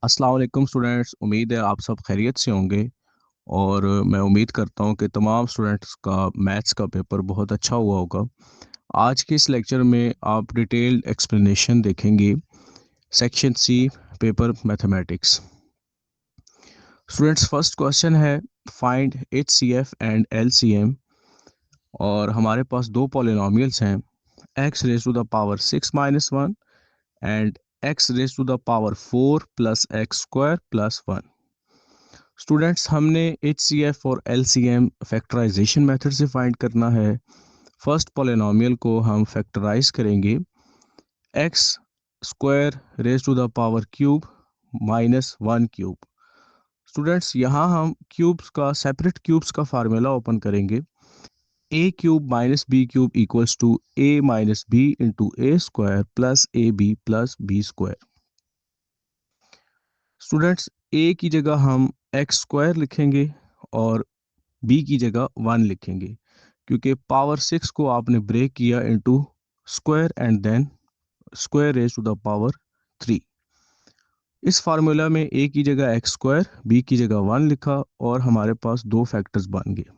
अस्सलाम वालेकुम स्टूडेंट्स। उम्मीद है आप सब खैरियत से होंगे और मैं उम्मीद करता हूं कि तमाम स्टूडेंट्स का मैथ्स का पेपर बहुत अच्छा हुआ होगा। आज के इस लेक्चर में आप डिटेल्ड एक्सप्लेनेशन देखेंगे section C paper mathematics. Students first question है फाइंड एचसीएफ एंड एलसीएम और हमारे पास दो पॉलिनॉमियल्स हैं x raise to the power 6 - 1 and x raise to the power 4 plus x square plus 1। Students हमने एच सी एफ और L C M factorization method से find करना है। फर्स्ट पॉलिनॉमियल को हम फैक्टराइज करेंगे x square raise to the power cube -1 cube. Students यहाँ हम क्यूब्स का सेपरेट क्यूब्स का फार्मूला ओपन करेंगे। A cube minus B cube equals to A minus B into A square plus A B plus B square. Students A की जगह हम x square लिखेंगे और बी की जगह 1 लिखेंगे क्योंकि पावर 6 को आपने ब्रेक किया into square and then square raise to the power 3। इस फार्मूला में ए की जगह एक्स स्क्वायर बी की जगह 1 लिखा और हमारे पास दो फैक्टर्स बन गए।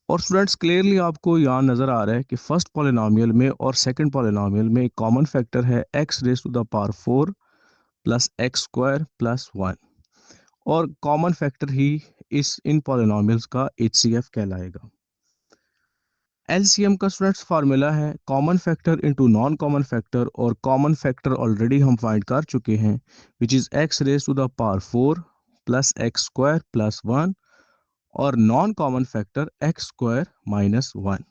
और स्टूडेंट्स क्लियरली आपको यहाँ नज़र आ रहा है कि फर्स्ट पॉलिनॉमियल में और सेकंड पॉलिनॉमियल में एक कॉमन फैक्टर है x raise to the power 4 plus x square plus 1 और कॉमन फैक्टर ही इस इन पॉलिनॉमियल्स का एचसीएफ कहलाएगा। एलसीएम का स्टूडेंट्स फार्मूला है common factor into non common factor और कॉमन फैक्टर ऑलरेडी हम फाइंड कर चुके हैं which is x raise to the power 4 plus x square plus 1 और non common factor x square minus 1।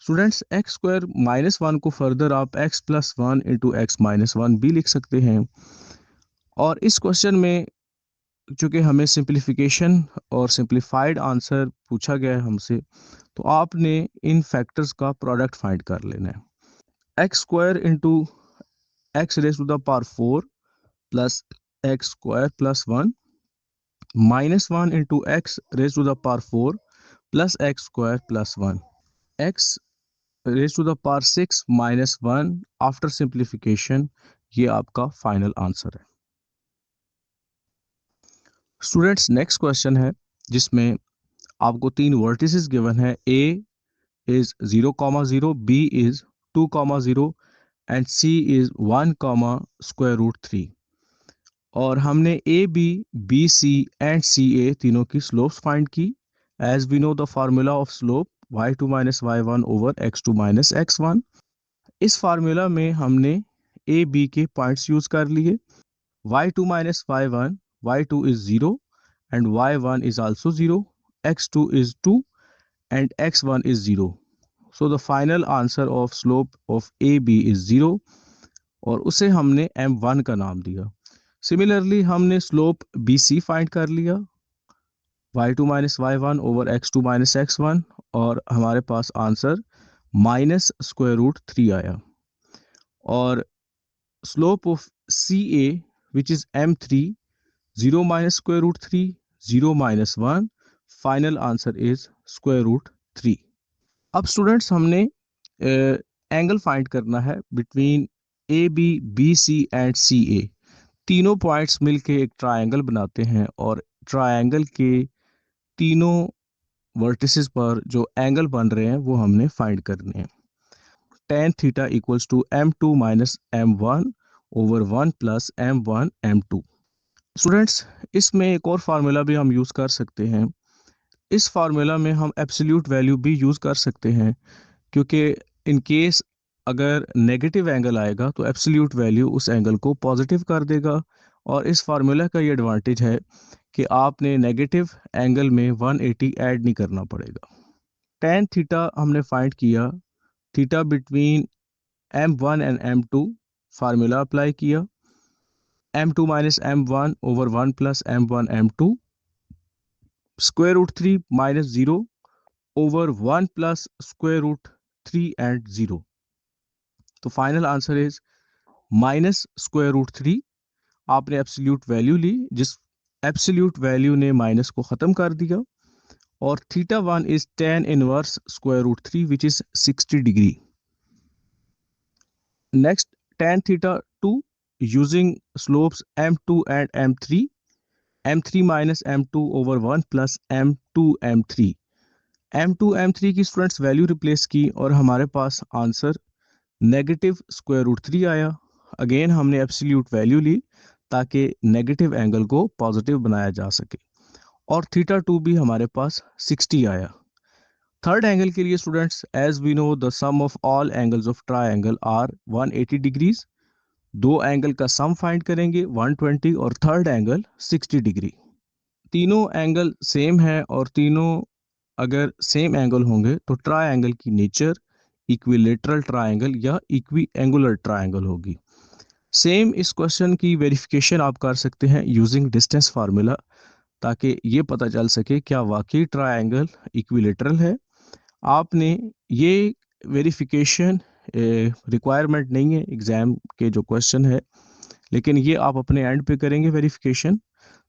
Students x square minus 1 को further आप x plus 1 into x minus 1 भी लिख सकते हैं। और इस क्वेश्चन में चूंकि हमें सिंप्लीफिकेशन और सिंप्लीफाइड आंसर पूछा गया है हमसे, तो आपने इन फैक्टर्स का प्रोडक्ट फाइंड कर लेना है। X square into x raise to the power 4 plus x square plus 1 -1 into x raise to the power 4 plus x square plus 1 x raise to the power 6 -1 after simplification. ये आपका final answer है। Students next question है जिसमें आपको तीन vertices given है। ए is 0, 0, B is 2, 0 and C is 1, square root 3 और हमने A B B C and C A तीनों की स्लोप्स फाइंड की। As we know the formula of slope y2 minus y1 over x2 minus x1। इस formula में हमने A B के points use कर लिए। y2 minus y1, y2 is 0 and y1 is also 0, x2 is 2 and x1 is 0। So the final answer of slope of AB is 0 और उसे हमने M1 का नाम दिया। सिमिलरली हमने स्लोप BC फाइंड कर लिया y2 minus y1 over x2 minus x1 और हमारे पास आंसर माइनस स्क्वायर रूट 3 आया। और slope of CA which is M3 0 minus square root 3 0 minus 1 final answer is square root 3। अब स्टूडेंट्स हमने एंगल फाइंड करना है between A B B C and C A. तीनों पॉइंट्स मिलके एक triangle बनाते हैं और ट्रायंगल के तीनों वर्टिसेस पर जो एंगल बन रहे हैं वो हमने फाइंड करने हैं। Tan theta equals to M2 minus M1 over 1 plus M1 M2। Students इसमें एक और फार्मूला भी हम यूज़ कर सकते हैं। इस फार्मूला में हम एब्सोल्यूट वैल्यू भी यूज़ कर सकते हैं क्योंकि इन केस अगर नेगेटिव एंगल आएगा तो एब्सोल्यूट वैल्यू उस एंगल को पॉजिटिव कर देगा। और इस फार्मूला का ये एडवांटेज है कि आपने नेगेटिव एंगल में 180 ऐड नहीं करना पड़ेगा। टेन थीटा हमने फाइंड किया, theta between M1 and M2 formula apply किया। M2 minus M1 over 1 plus M1 M2 square root 3 minus 0 over 1 plus square root 3 and 0। तो final answer is minus square root 3। आपने absolute value ली जिस absolute value ने minus को खत्म कर दिया। और theta 1 is tan inverse square root 3 which is 60 degree. Next tan theta 2 using slopes m2 and m3, m3 minus m2 over 1 plus m2 m3, m2 m3 की students value replace की और हमारे पास आंसर -√3 आया। अगेन हमने absolute value ली ताकि negative angle को positive बनाया जा सके और थीटा 2 भी हमारे पास 60 आया। थर्ड एंगल के लिए students, as we know the sum of all angles of triangle are 180 degrees. दो एंगल का सम फाइंड करेंगे 120 और थर्ड एंगल 60 डिग्री। तीनों एंगल सेम है और तीनों अगर सेम एंगल होंगे तो ट्रायंगल की नेचर इक्विलेटरल ट्रायंगल या इक्वी एंगुलर ट्रायंगल होगी। सेम इस क्वेश्चन की वेरिफिकेशन आप कर सकते हैं यूजिंग डिस्टेंस फार्मूला, ताकि ये पता चल सके क्या वाकई ट्रायंगल इक्विलेटरल है। आपने ये वेरिफिकेशन रिक्वायरमेंट नहीं है एग्जाम के जो क्वेश्चन है, लेकिन ये आप अपने एंड पे करेंगे वेरिफिकेशन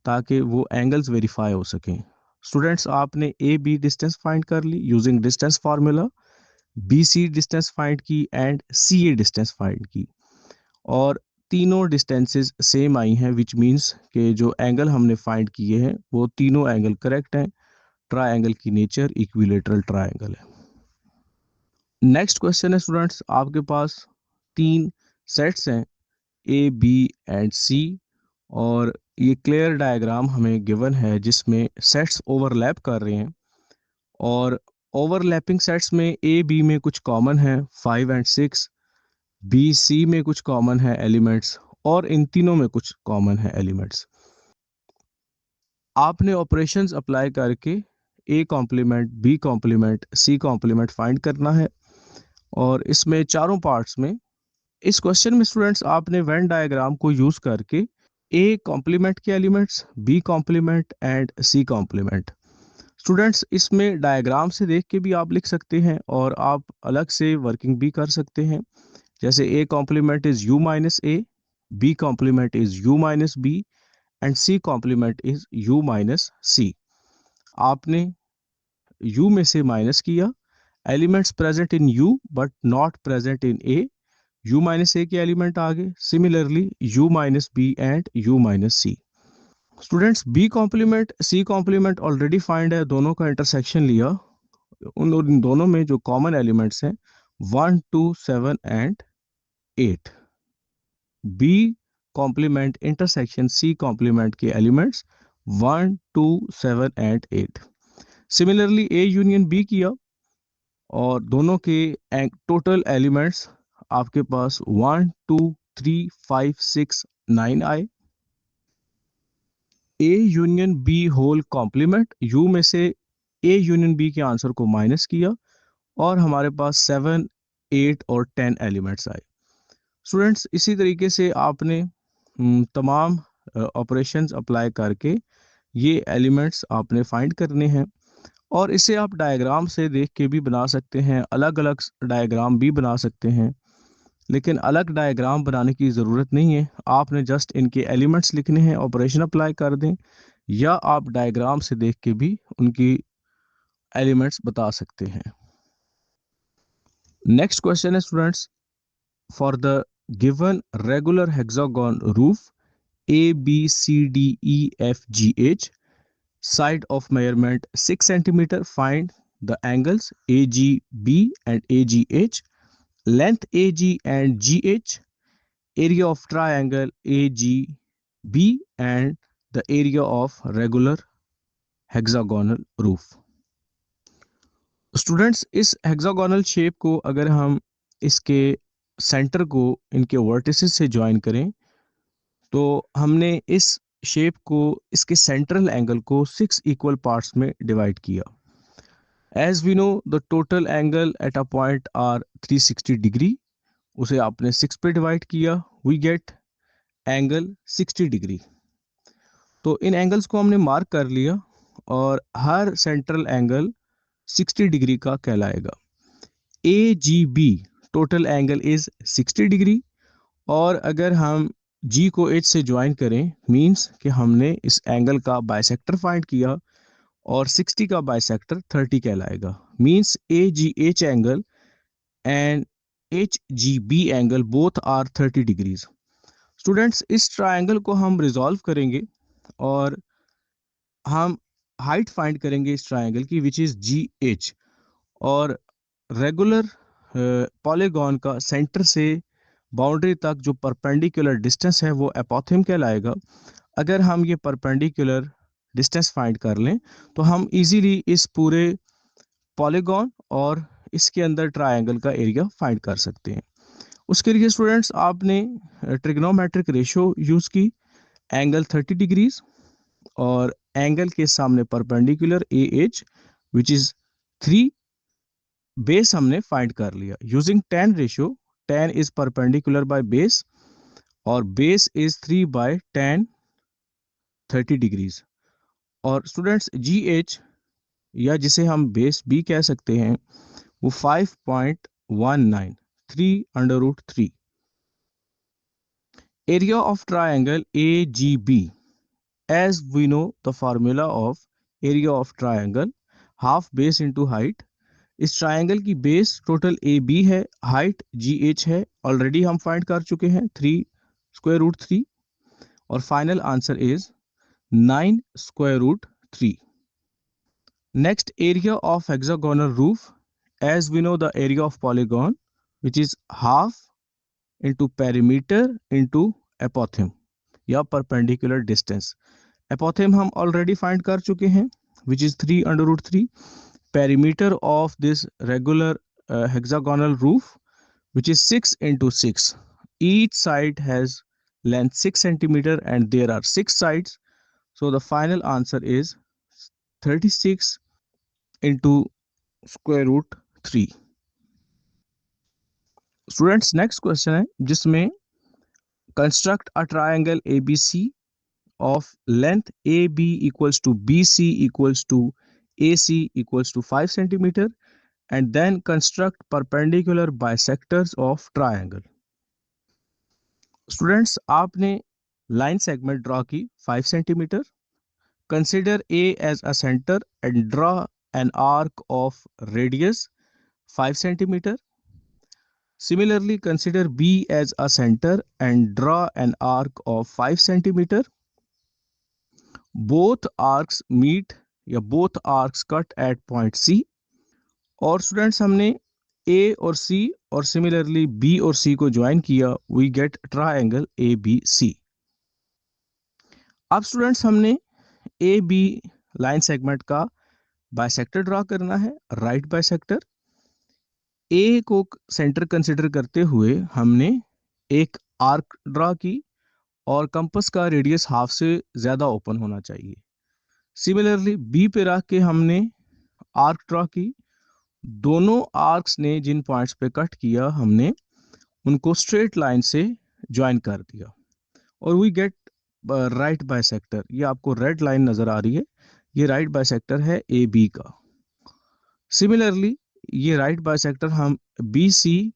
ताकि वो एंगल्स वेरीफाई हो सकें। स्टूडेंट्स, आपने ए बी डिस्टेंस फाइंड कर ली using distance formula, B C distance find की and C A distance find की और तीनों डिस्टेंसेस सेम आई हैं, विच मींस कि जो एंगल हमने फाइंड किए हैं वो तीनों एंगल करेक्ट हैं। ट्रायंगल की नेचर इक्विलेटरल ट्रायंगल है। नेक्स्ट क्वेश्चन है स्टूडेंट्स, आपके पास तीन सेट्स हैं ए बी एंड सी और ये क्लियर डायग्राम हमें गिवन है जिसमें सेट्स ओवरलैप कर रहे हैं और ओवरलैपिंग सेट्स में ए बी में कुछ कॉमन है 5 एंड 6, बी सी में कुछ कॉमन है एलिमेंट्स और इन तीनों में कुछ कॉमन है एलिमेंट्स। आपने ऑपरेशंस अप्लाई करके A complement B complement C complement find करना है और इसमें चारों पार्ट्स में इस क्वेश्चन में स्टूडेंट्स आपने वेन डायग्राम को यूज करके ए कॉम्प्लीमेंट के elements, B complement and C complement. Students, इसमें डायग्राम से देख के भी आप लिख सकते हैं और आप अलग से वर्किंग भी कर सकते हैं। जैसे A complement is u minus A, B complement is u minus B and C complement is u minus C. आपने u में से माइनस किया elements present in u but not present in a, u minus A के element आ गए। Similarly u minus B and u minus C. Students, B complement C complement already find है, दोनों का इंटरसेक्शन लिया, उन दोनों में जो कॉमन एलिमेंट्स हैं 1 2 7 and 8। B complement intersection C complement के elements 1 2 7 and 8। Similarly A union B किया और दोनों के टोटल एलिमेंट्स आपके पास 1 2 3 5 6 9 आए। A union B whole complement, U में से ए यूनियन बी के आंसर को माइनस किया और हमारे पास 7 8 और 10 एलिमेंट्स आए। स्टूडेंट्स, इसी तरीके से आपने तमाम ऑपरेशंस अप्लाई करके ये एलिमेंट्स आपने फाइंड करने हैं और इसे आप डायग्राम से देख के भी बना सकते हैं, अलग अलग डायग्राम भी बना सकते हैं, लेकिन अलग डायग्राम बनाने की ज़रूरत नहीं है। आपने जस्ट इनके एलिमेंट्स लिखने हैं, ऑपरेशन अप्लाई कर दें, या आप डायग्राम से देख के भी उनकी एलिमेंट्स बता सकते हैं। नेक्स्ट क्वेश्चन है students, for the given regular hexagon roof A B C D E F G H, side of measurement 6 centimetre, find the angles A G B and A G H, length AG and GH, area of triangle AGB and the area of regular hexagonal roof। Students, इस hexagonal shape को अगर हम इसके centre को इनके vertices से join करें तो हमने इस शेप को, इसके सेंट्रल एंगल को 6 इक्वल पार्ट्स में डिवाइड किया। As we know the total angle at a point are 360 degree, उसे आपने 6 पे डिवाइड किया, वी गेट एंगल 60 डिग्री। तो इन एंगल्स को हमने मार्क कर लिया और हर सेंट्रल एंगल 60 डिग्री का कहलाएगा। A G B total angle is 60 degree और अगर हम जी को एच से ज्वाइन करें मींस कि हमने इस एंगल का बाइसेक्टर फाइंड किया और 60 का बाइसेक्टर 30 कहलाएगा। Means A G H angle and HGB angle both are 30 degrees। Students, इस ट्रायंगल को हम रिजॉल्व करेंगे और हम हाइट फाइंड करेंगे इस ट्रायंगल की, विच इज जी एच। और रेगुलर पॉलीगॉन का सेंटर से बाउंड्री तक जो परपेंडिकुलर डिस्टेंस है वो एपोथिम कहलाएगा। अगर हम ये परपेंडिकुलर डिस्टेंस फाइंड कर लें तो हम इजीली इस पूरे पॉलीगॉन और इसके अंदर ट्रायंगल का एरिया फाइंड कर सकते हैं। उसके लिए स्टूडेंट्स आपने ट्रिग्नोमेट्रिक रेशियो यूज की, एंगल 30 डिग्रीज और एंगल के सामने perpendicular A H which is 3। Base हमने फाइंड कर लिया using tan ratio. tan is perpendicular by base और base is 3 by tan 30 degrees. और स्टूडेंट्स जी एच, या जिसे हम बेस बी कह सकते हैं, वो 5.19, 3√3। Area of triangle A G B, as we know the formula of area of triangle, half base into height। इस ट्रायंगल की बेस टोटल ए बी है, हाइट जी एच है, ऑलरेडी हम फाइंड कर चुके हैं 3√3। और final answer is 9√3। Next, area of hexagonal roof, as we know the area of polygon, which is half into perimeter into apotheme या perpendicular distance। Apothegm हम already find कर चुके हैं which is 3√3। Perimeter of this regular hexagonal roof which is 6 into 6। each side has length 6 centimeter and there are 6 sides, so the final answer is 36 into square root 3। Students, next question है जिसमें construct a triangle ABC of length AB equals to BC equals to AC equals to 5 centimeter and then construct perpendicular bisectors of triangle। Students, आपने line segment draw की 5 centimetre. Consider A as a center and draw an arc of radius 5 centimeter। Similarly, consider B as a center and draw an arc of 5 centimeter। Both arcs meet या both arcs cut at point C. और students, हमने ए और सी और similarly B और सी को join किया, we get triangle A B C. अब students, हमने ए बी लाइन सेगमेंट का बाइसेक्टर ड्रॉ करना है, राइट बाइसेक्टर। ए को सेंटर कंसिडर करते हुए हमने एक आर्क ड्रॉ की और कंपास का रेडियस हाफ से ज्यादा ओपन होना चाहिए। सिमिलरली बी पे रख के हमने आर्क ड्रॉ की, दोनों आर्क्स ने जिन पॉइंट्स पे कट किया हमने उनको स्ट्रेट लाइन से ज्वाइन कर दिया और वी गेट राइट बाइसेक्टर। ये आपको रेड लाइन नजर आ रही है, ये राइट बाइसेक्टर है ए बी का। सिमिलरली ये राइट बाइसेक्टर हम बी सी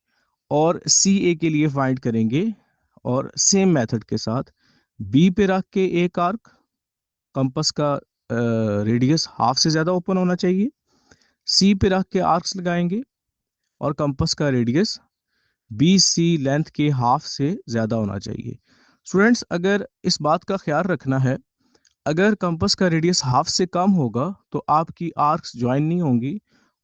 और सी ए के लिए फाइंड करेंगे और सेम मेथड के साथ बी पे रख के एक आर्क, कंपास का रेडियस हाफ से ज्यादा ओपन होना चाहिए। सी पे रख के आर्क्स लगाएंगे और कंपास का रेडियस बी सी लेंथ के हाफ से ज्यादा होना चाहिए। स्टूडेंट्स, अगर इस बात का ख्याल रखना है, अगर कंपास का रेडियस हाफ से कम होगा तो आपकी आर्क्स ज्वाइन नहीं होंगी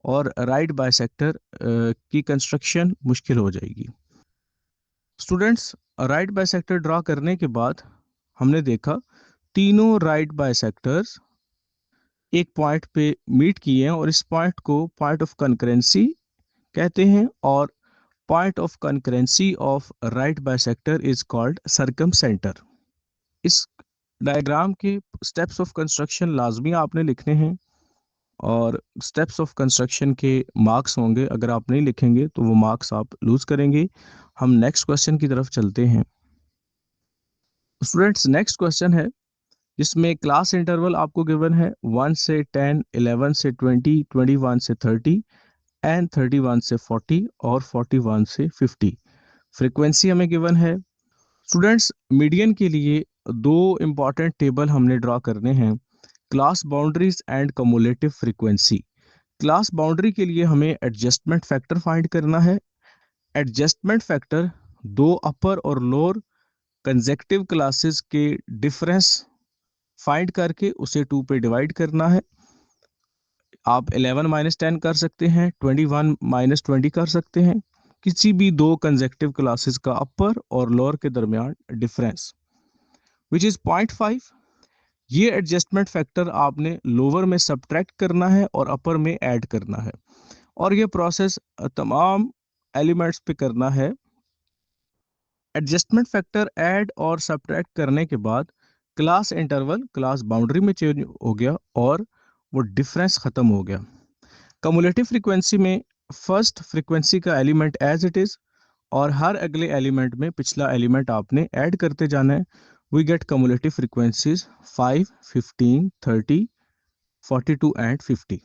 और राइट बाइसेक्टर की कंस्ट्रक्शन मुश्किल हो जाएगी। स्टूडेंट्स, राइट बाइसेक्टर ड्रॉ करने के बाद हमने देखा तीनों राइट बाइसेक्टर्स एक पॉइंट पे मीट किए हैं और इस पॉइंट को पॉइंट ऑफ कंकरेंसी कहते हैं और point of concurrency of right bisector is called circumcentre. इस डायग्राम के स्टेप्स ऑफ कंस्ट्रक्शन लाजमी आपने लिखने हैं और स्टेप्स ऑफ कंस्ट्रक्शन के मार्क्स होंगे, अगर आप नहीं लिखेंगे तो वो मार्क्स आप लूज करेंगे। हम नेक्स्ट क्वेश्चन की तरफ चलते हैं। स्टूडेंट्स, नेक्स्ट क्वेश्चन है जिसमें क्लास इंटरवल आपको गिवन है 1 से 10, 11 से 20, 21 से 30 एंड 31 से 40 और 41 से 50। फ्रीक्वेंसी हमें गिवन है। स्टूडेंट्स, मीडियन के लिए दो इंपॉर्टेंट टेबल हमने ड्रॉ करने हैं, class boundaries and cumulative frequency. Class boundary के लिए हमें एडजस्टमेंट फैक्टर फाइंड करना है। एडजस्टमेंट फैक्टर दो अपर और लोअर कंसेक्टिव क्लासेस के डिफरेंस फाइंड करके उसे 2 पे डिवाइड करना है। आप 11 माइनस 10 कर सकते हैं, 21 माइनस 20 कर सकते हैं, किसी भी दो कंसेक्टिव क्लासेस का अपर और लोअर के दरमियान डिफरेंस विच इज 0.5। ये एडजस्टमेंट फैक्टर आपने लोअर में सब्ट्रैक्ट करना है और अपर में ऐड करना है, और ये प्रोसेस तमाम एलिमेंट्स पे करना है। एडजस्टमेंट फैक्टर ऐड और सब्ट्रैक्ट करने के बाद क्लास इंटरवल क्लास बाउंड्री में चेंज हो गया और वो डिफरेंस खत्म हो गया। कम्युलेटिव फ्रीक्वेंसी में फर्स्ट फ्रीक्वेंसी का एलिमेंट एज इट इज और हर अगले एलिमेंट में पिछला एलिमेंट आपने ऐड करते जाना है। We get cumulative frequencies 5, 15, 30, 42 and 50।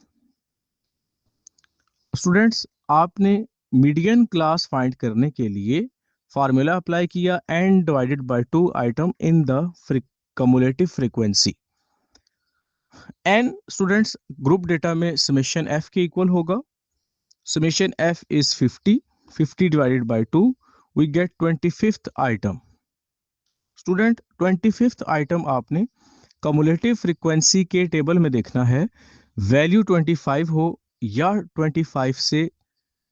स्टूडेंट्स, आपने मीडियन क्लास फाइंड करने के लिए फार्मूला अप्लाई किया n divided by 2 item in the cumulative frequency. n students group data में समेशन f के इक्वल होगा। Summation f is 50, 50 divided by 2 we get 25th item. Student 25th item आपने cumulative frequency के table में देखना है, value 25 हो या 25 से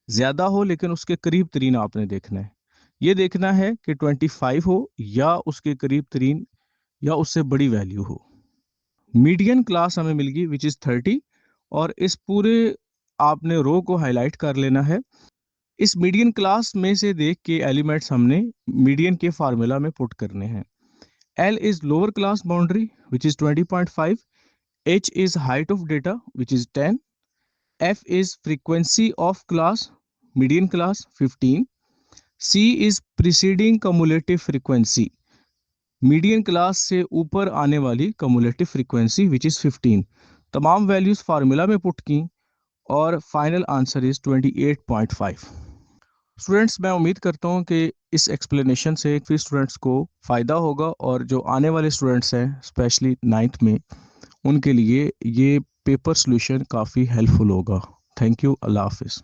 ज्यादा हो, लेकिन उसके करीब तरीन आपने देखना है। ये देखना है कि 25 हो या उसके करीब तरीन या उससे बड़ी वैल्यू हो। मीडियन क्लास हमें मिल गई विच इज 30, और इस पूरे आपने रो को हाईलाइट कर लेना है। इस मीडियन क्लास में से देख के एलिमेंट्स हमने मीडियन के फार्मूला में पुट करने हैं। L is lower class boundary which is 20.5, H is height of data which is 10, F is frequency of class median class 15, C is preceding cumulative frequency median class से ऊपर आने वाली cumulative frequency which is 15। तमाम values formula में put की और final answer is 28.5। Students, मैं उम्मीद करता हूँ कि इस एक्सप्लेनेशन से फिर स्टूडेंट्स को फ़ायदा होगा, और जो आने वाले स्टूडेंट्स हैं स्पेशली 9th में, उनके लिए ये पेपर सोल्यूशन काफ़ी हेल्पफुल होगा। Thank you. अल्लाह हाफिज़।